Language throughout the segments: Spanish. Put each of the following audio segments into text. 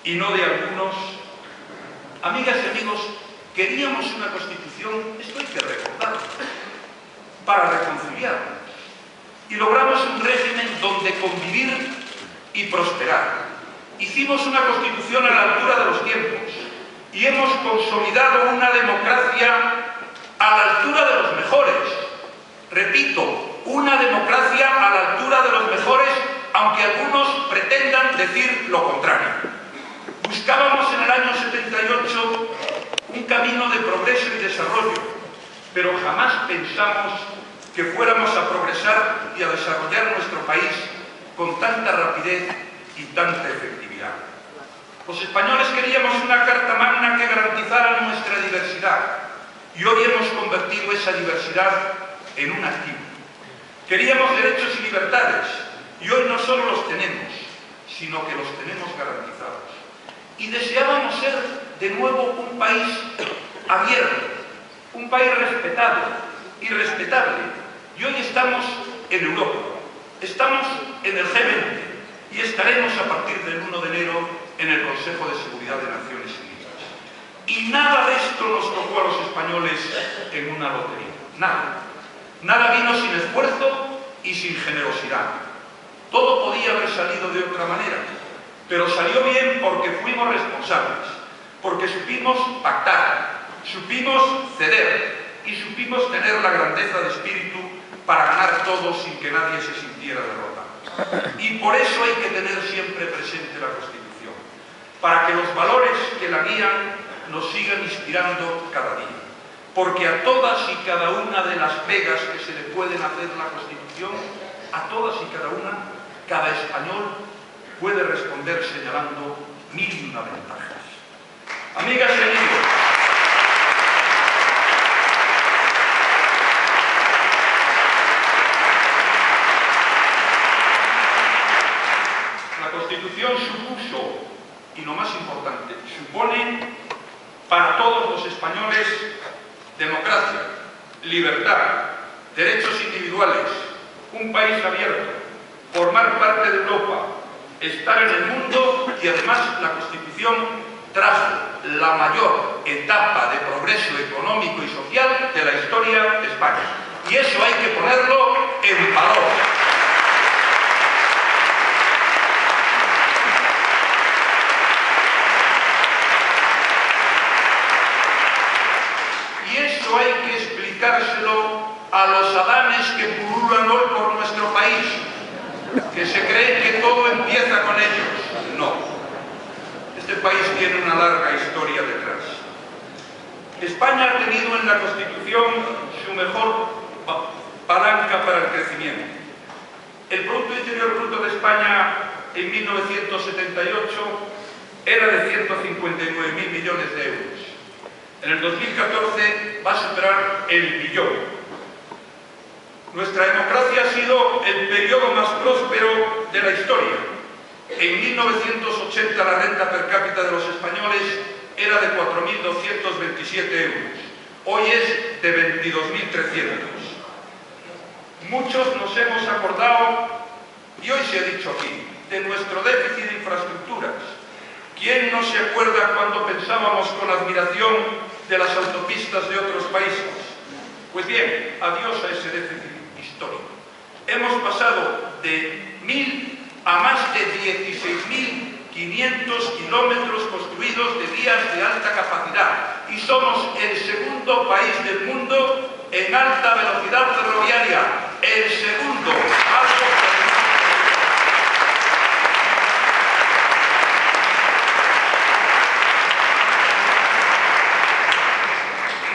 y no de algunos. Amigas y amigos, queríamos una Constitución, esto hay que recordarlo, para reconciliarnos. Y logramos un régimen donde convivir y prosperar. Hicimos una Constitución a la altura de los tiempos y hemos consolidado una democracia a la altura de los mejores. Repito, una democracia a la altura de los mejores, aunque algunos pretendan decir lo contrario. Buscábamos en el año 78 un camino de progreso y desarrollo, pero jamás pensamos que fuéramos a progresar y a desarrollar nuestro país con tanta rapidez y tanta efectividad. Los españoles queríamos una Carta Magna que garantizara nuestra diversidad y hoy hemos convertido esa diversidad en un activo. Queríamos derechos y libertades y hoy no solo los tenemos, sino que los tenemos garantizados. Y deseábamos ser de nuevo un país abierto, un país respetado y respetable. Y hoy estamos en Europa, estamos en el G20 y estaremos a partir del 1 de enero en el Consejo de Seguridad de Naciones Unidas. Y nada de esto nos tocó a los españoles en una lotería, nada. Nada vino sin esfuerzo y sin generosidad. Todo podía haber salido de otra manera, pero salió bien porque fuimos responsables, porque supimos pactar, supimos ceder y supimos tener la grandeza de espíritu para ganar todo sin que nadie se sintiera derrotado. Y por eso hay que tener siempre presente la Constitución, para que los valores que la guían nos sigan inspirando cada día. Porque a todas y cada una de las pegas que se le pueden hacer a la Constitución, a todas y cada una, cada español puede responder señalando 1001 ventajas. Amigas y amigos, la Constitución supuso, y lo más importante, supone para todos los españoles democracia, libertad, derechos individuales, un país abierto, formar parte de Europa, estar en el mundo y además la Constitución trajo la mayor etapa de progreso económico y social de la historia de España. Y eso hay que ponerlo en valor. Hay que explicárselo a los adanes que pululan hoy por nuestro país, que se creen que todo empieza con ellos. No. Este país tiene una larga historia detrás. España ha tenido en la Constitución su mejor palanca para el crecimiento. El Producto Interior Bruto de España en 1978 era de 159.000 millones de euros. En el 2014 va a superar el billón. Nuestra democracia ha sido el periodo más próspero de la historia. En 1980 la renta per cápita de los españoles era de 4.227 euros. Hoy es de 22.300. Muchos nos hemos acordado, y hoy se ha dicho aquí, de nuestro déficit de infraestructuras. ¿Quién no se acuerda cuando pensábamos con admiración de las autopistas de otros países? Pues bien, adiós a ese déficit histórico. Hemos pasado de 1.000 a más de 16.500 kilómetros construidos de vías de alta capacidad y somos el segundo país del mundo en alta velocidad ferroviaria. El segundo.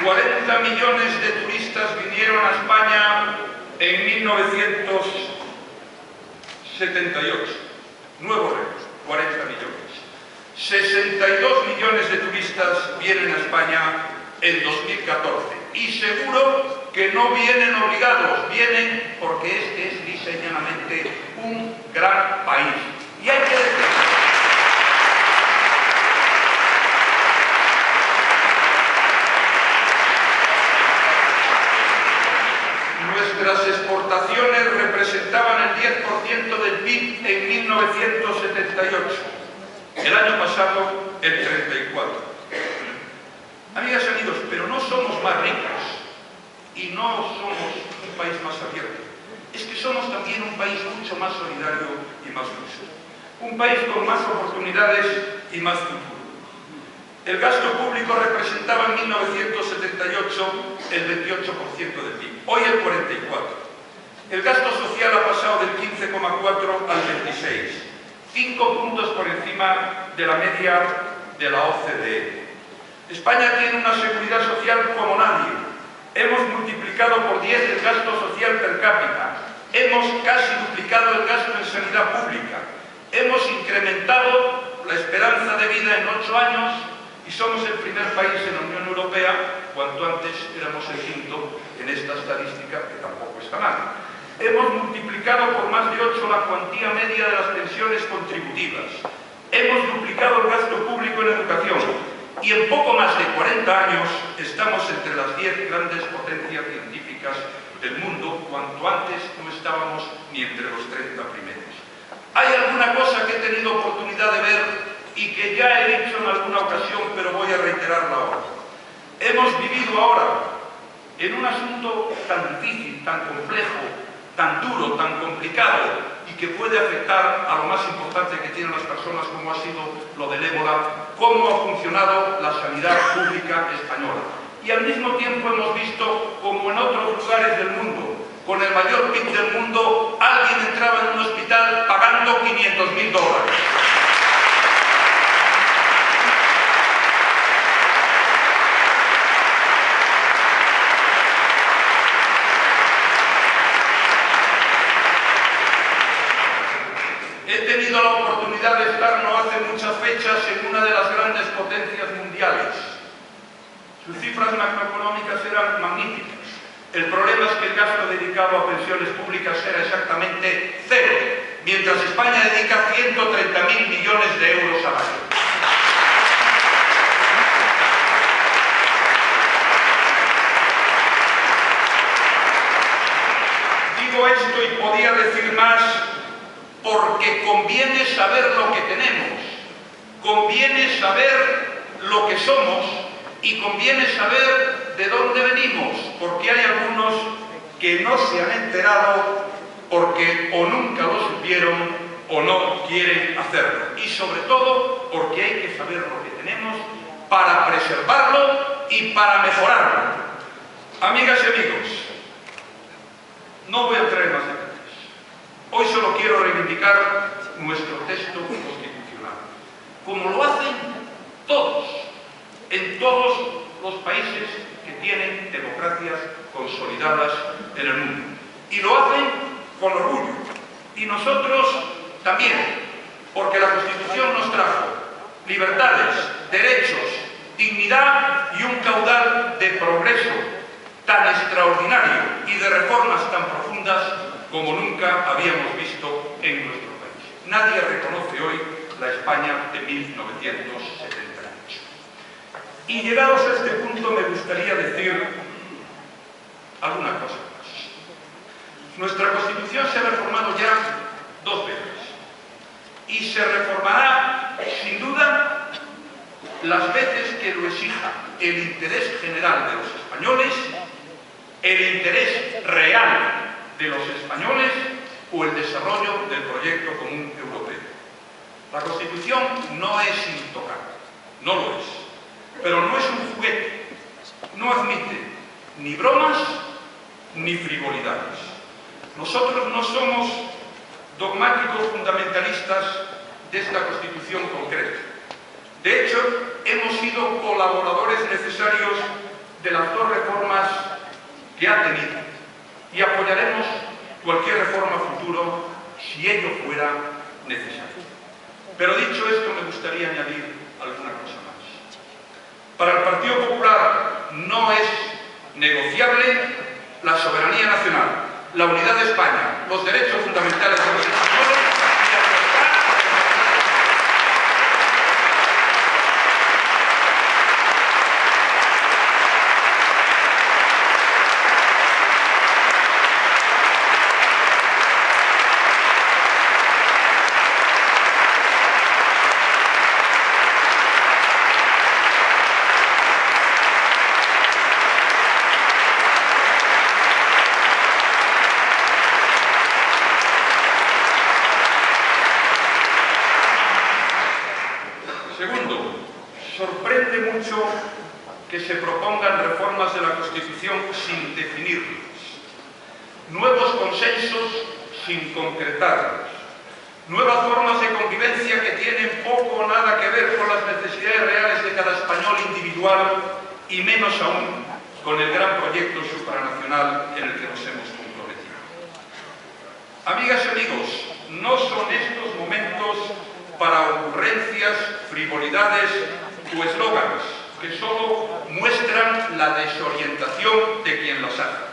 40 millones de turistas vinieron a España en 1978. Nuevo récord, 40 millones. 62 millones de turistas vienen a España en 2014. Y seguro que no vienen obligados, vienen porque este es lisa y llanamente un gran país. Y hay que decir... Nuestras exportaciones representaban el 10% del PIB en 1978 el año pasado el 34%. Amigas y amigos, pero no somos más ricos y no somos un país más abierto. Es que somos también un país mucho más solidario y más justo. Un país con más oportunidades y más futuro. El gasto público representaba en 1978 el 28% del PIB, hoy el 44%. El gasto social ha pasado del 15,4 al 26, 5 puntos por encima de la media de la OCDE. España tiene una seguridad social como nadie. Hemos multiplicado por 10 el gasto social per cápita. Hemos casi duplicado el gasto en sanidad pública. Hemos incrementado la esperanza de vida en 8 años y somos el primer país en la Unión Europea, cuanto antes éramos el quinto en esta estadística, que tampoco está mal. Hemos multiplicado por más de 8 la cuantía media de las pensiones contributivas. Hemos duplicado el gasto público en educación. Y en poco más de 40 años estamos entre las 10 grandes potencias científicas del mundo, cuanto antes no estábamos ni entre los 30 primeros. Hay alguna cosa que he tenido oportunidad de ver y que ya he dicho en alguna ocasión, pero voy a reiterarla ahora. Hemos vivido ahora en un asunto tan difícil, tan complejo, tan duro, tan complicado y que puede afectar a lo más importante que tienen las personas, como ha sido lo del ébola, cómo ha funcionado la sanidad pública española. Y al mismo tiempo hemos visto como en otros lugares del mundo, con el mayor PIB del mundo, alguien entraba en un hospital pagando $500.000. He tenido la oportunidad de estar no hace muchas fechas en una de las grandes potencias mundiales. Sus cifras macroeconómicas eran magníficas. El problema es que el gasto dedicado a pensiones públicas era exactamente cero, mientras España dedica 130.000 millones de euros al año. Digo esto y podía decir más, porque conviene saber lo que tenemos, conviene saber lo que somos y conviene saber de dónde venimos, porque hay algunos que no se han enterado porque o nunca lo supieron o no quieren hacerlo. Y sobre todo porque hay que saber lo que tenemos para preservarlo y para mejorarlo. Amigas y amigos, no voy a entrar en más detalles. Hoy solo quiero reivindicar nuestro texto constitucional, como lo hacen todos, en todos los países que tienen democracias consolidadas en el mundo. Y lo hacen con orgullo. Y nosotros también, porque la Constitución nos trajo libertades, derechos, dignidad y un caudal de progreso tan extraordinario y de reformas tan profundas como nunca habíamos visto en nuestro país. Nadie reconoce hoy la España de 1978. Y llegados a este punto me gustaría decir alguna cosa más. Nuestra Constitución se ha reformado ya 2 veces y se reformará sin duda las veces que lo exija el interés general de los españoles, el interés real de los españoles o el desarrollo del proyecto común europeo. La Constitución no es intocable, no lo es, pero no es un juguete, no admite ni bromas ni frivolidades. Nosotros no somos dogmáticos fundamentalistas de esta Constitución concreta. De hecho, hemos sido colaboradores necesarios de las 2 reformas que ha tenido y apoyaremos cualquier reforma futuro si ello fuera necesario. Pero dicho esto, me gustaría añadir alguna cosa más. Para el Partido Popular no es negociable la soberanía nacional, la unidad de España, los derechos fundamentales de los españoles y la libertad. sorprende mucho que se propongan reformas de la Constitución sin definirlas, nuevos consensos sin concretarlos, nuevas formas de convivencia que tienen poco o nada que ver con las necesidades reales de cada español individual y menos aún con el gran proyecto supranacional en el que nos hemos comprometido. Amigas y amigos, no son estos momentos para ocurrencias, frivolidades o eslóganes que solo muestran la desorientación de quien los hace.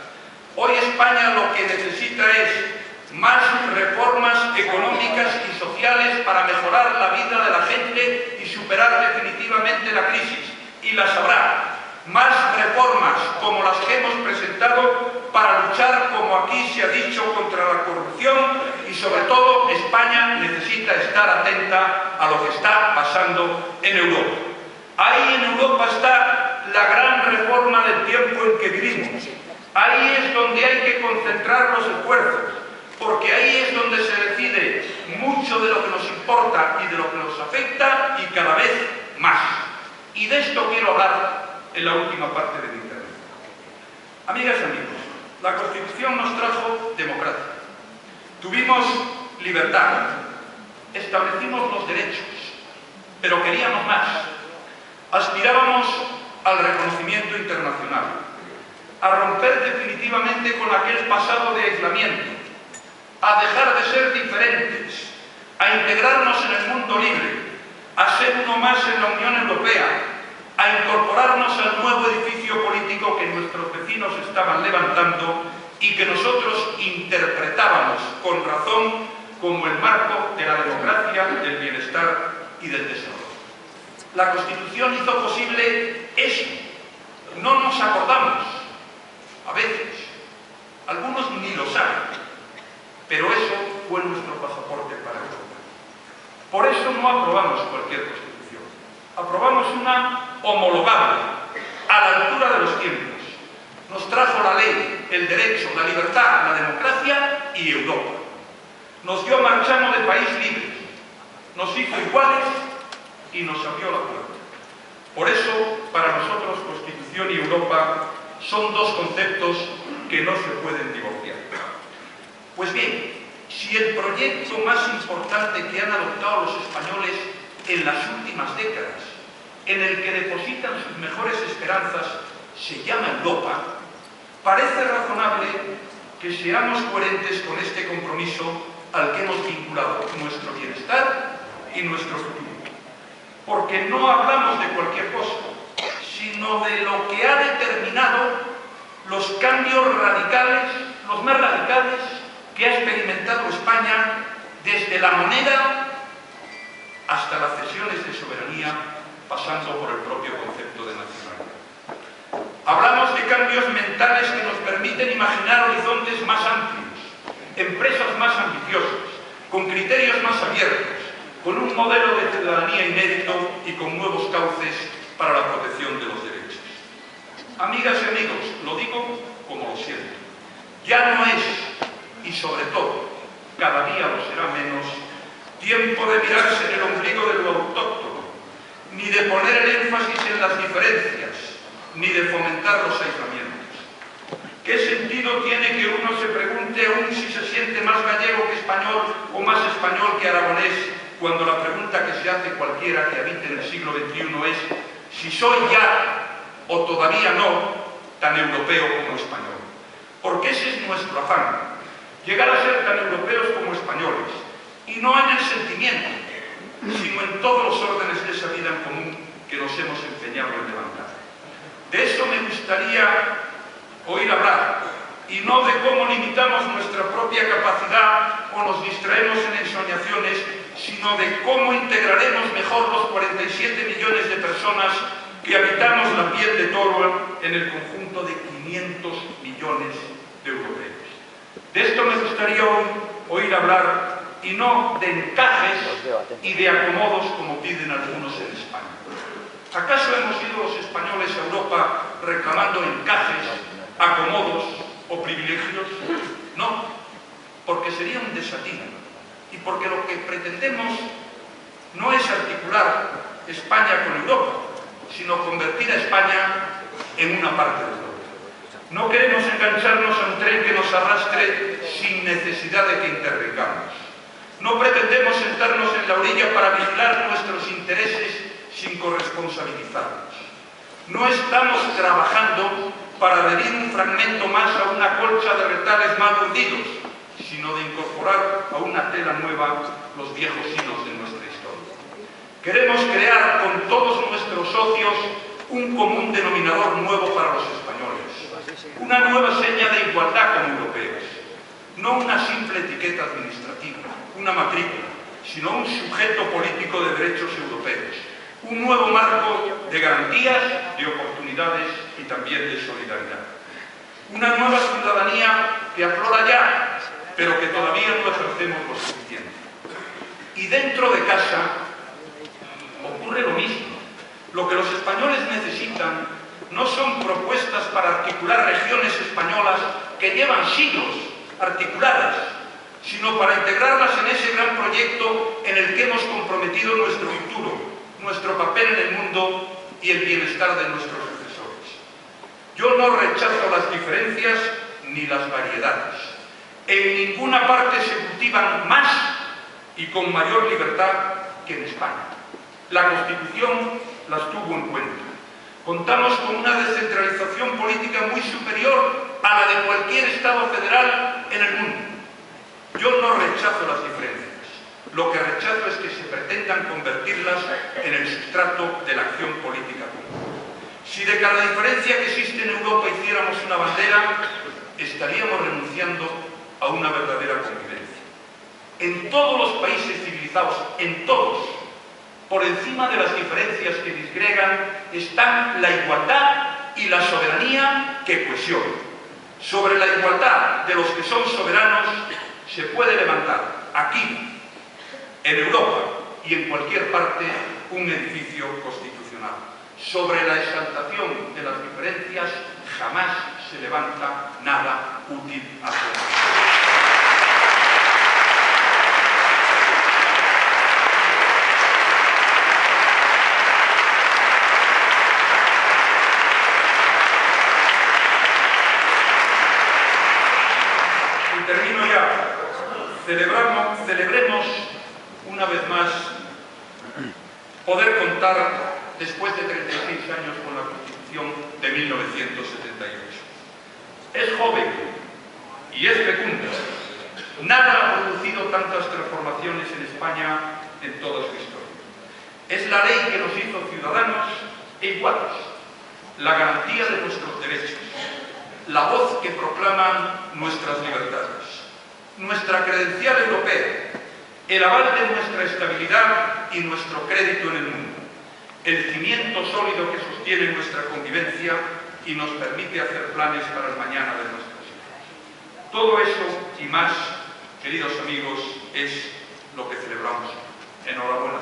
Hoy España lo que necesita es más reformas económicas y sociales para mejorar la vida de la gente y superar definitivamente la crisis. Y las habrá. Más reformas como las que hemos presentado para luchar, como aquí se ha dicho, contra la corrupción y sobre todo España necesita estar atenta a lo que está pasando en Europa. Ahí en Europa está la gran reforma del tiempo en que vivimos. Ahí es donde hay que concentrar los esfuerzos, porque ahí es donde se decide mucho de lo que nos importa y de lo que nos afecta y cada vez más. Y de esto quiero hablar en la última parte de mi intervención. Amigas y amigos, la Constitución nos trajo democracia. Tuvimos libertad, establecimos los derechos, pero queríamos más. Aspirábamos al reconocimiento internacional, a romper definitivamente con aquel pasado de aislamiento, a dejar de ser diferentes, a integrarnos en el mundo libre, a ser uno más en la Unión Europea, a incorporarnos al nuevo edificio político que nuestros vecinos estaban levantando y que nosotros interpretábamos con razón como el marco de la democracia, del bienestar y del desarrollo. La Constitución hizo posible eso. No nos acordamos, a veces, algunos ni lo saben, pero eso fue nuestro pasaporte para Europa. Por eso no aprobamos cualquier Constitución. Aprobamos una homologable, a la altura de los tiempos. Nos trajo la ley, el derecho, la libertad, la democracia y Europa. Nos dio marchamo de país libre, nos hizo iguales y nos abrió la puerta. Por eso, para nosotros, Constitución y Europa son dos conceptos que no se pueden divorciar. Pues bien, si el proyecto más importante que han adoptado los españoles en las últimas décadas, en el que depositan sus mejores esperanzas, se llama Europa, parece razonable que seamos coherentes con este compromiso al que hemos vinculado nuestro bienestar y nuestro futuro. Porque no hablamos de cualquier cosa, sino de lo que ha determinado los cambios radicales, los más radicales, que ha experimentado España desde la moneda hasta las cesiones de soberanía, pasando por el propio concepto de nacionalidad. Hablamos de cambios mentales que nos permiten imaginar horizontes más amplios, empresas más ambiciosas, con criterios más abiertos, con un modelo de ciudadanía inédito y con nuevos cauces para la protección de los derechos. Amigas y amigos, lo digo como lo siento. Ya no es, y sobre todo, cada día lo será menos, tiempo de mirarse en el ombligo de lo autóctono, ni de poner el énfasis en las diferencias, ni de fomentar los aislamientos. ¿Qué sentido tiene que uno se pregunte aún si se siente más gallego que español o más español que aragonés, cuando la pregunta que se hace cualquiera que habite en el siglo XXI es si soy ya, o todavía no, tan europeo como español? Porque ese es nuestro afán, llegar a ser tan europeos como españoles, y no en el sentimiento, sino en todos los órdenes de esa vida en común que nos hemos empeñado en levantar. De eso me gustaría oír hablar, y no de cómo limitamos nuestra propia capacidad o nos distraemos en ensoñaciones, sino de cómo integraremos mejor los 47 millones de personas que habitamos la piel de toro en el conjunto de 500 millones de europeos. De esto me gustaría oír hablar, y no de encajes y de acomodos como piden algunos en España. ¿Acaso hemos ido los españoles a Europa reclamando encajes, acomodos o privilegios? No, porque sería un desatino y porque lo que pretendemos no es articular España con Europa, sino convertir a España en una parte de Europa. No queremos engancharnos a un tren que nos arrastre sin necesidad de que intervengamos. No pretendemos sentarnos en la orilla para vigilar nuestros intereses sin corresponsabilizarnos. No estamos trabajando para adherir un fragmento más a una colcha de retales mal hundidos, sino de incorporar a una tela nueva los viejos hilos de nuestra historia. Queremos crear con todos nuestros socios un común denominador nuevo para los españoles, una nueva seña de igualdad como europeos, no una simple etiqueta administrativa, una matrícula, sino un sujeto político de derechos europeos, un nuevo marco de garantías, de oportunidades y también de solidaridad. Una nueva ciudadanía que aflora ya, pero que todavía no ejercemos lo suficiente. Y dentro de casa ocurre lo mismo. Lo que los españoles necesitan no son propuestas para articular regiones españolas que llevan siglos articuladas, sino para integrarlas en ese gran proyecto en el que hemos comprometido nuestro futuro, nuestro papel en el mundo y el bienestar de nuestros sucesores. Yo no rechazo las diferencias ni las variedades. En ninguna parte se cultivan más y con mayor libertad que en España. La Constitución las tuvo en cuenta. Contamos con una descentralización política muy superior a la de cualquier Estado federal en el mundo. Yo no rechazo las diferencias. Lo que rechazo es que se pretendan convertirlas en el sustrato de la acción política común. Si de cada diferencia que existe en Europa hiciéramos una bandera, estaríamos renunciando a una verdadera convivencia. En todos los países civilizados, en todos, por encima de las diferencias que disgregan, están la igualdad y la soberanía que cohesionan. Sobre la igualdad de los que son soberanos se puede levantar aquí, en Europa y en cualquier parte, un edificio constitucional. Sobre la exaltación de las diferencias jamás se levanta nada útil a hacer. Termino ya. Celebremos una vez más poder contar después de 36 años con la Constitución de 1978. Es joven y es fecunda. Nada ha producido tantas transformaciones en España en toda su historia. Es la ley que nos hizo ciudadanos e iguales, la garantía de nuestros derechos, la voz que proclaman nuestras libertades, nuestra credencial europea, el aval de nuestra estabilidad y nuestro crédito en el mundo, el cimiento sólido que sostiene nuestra convivencia y nos permite hacer planes para el mañana de nuestros hijos. Todo eso y más, queridos amigos, es lo que celebramos. Enhorabuena.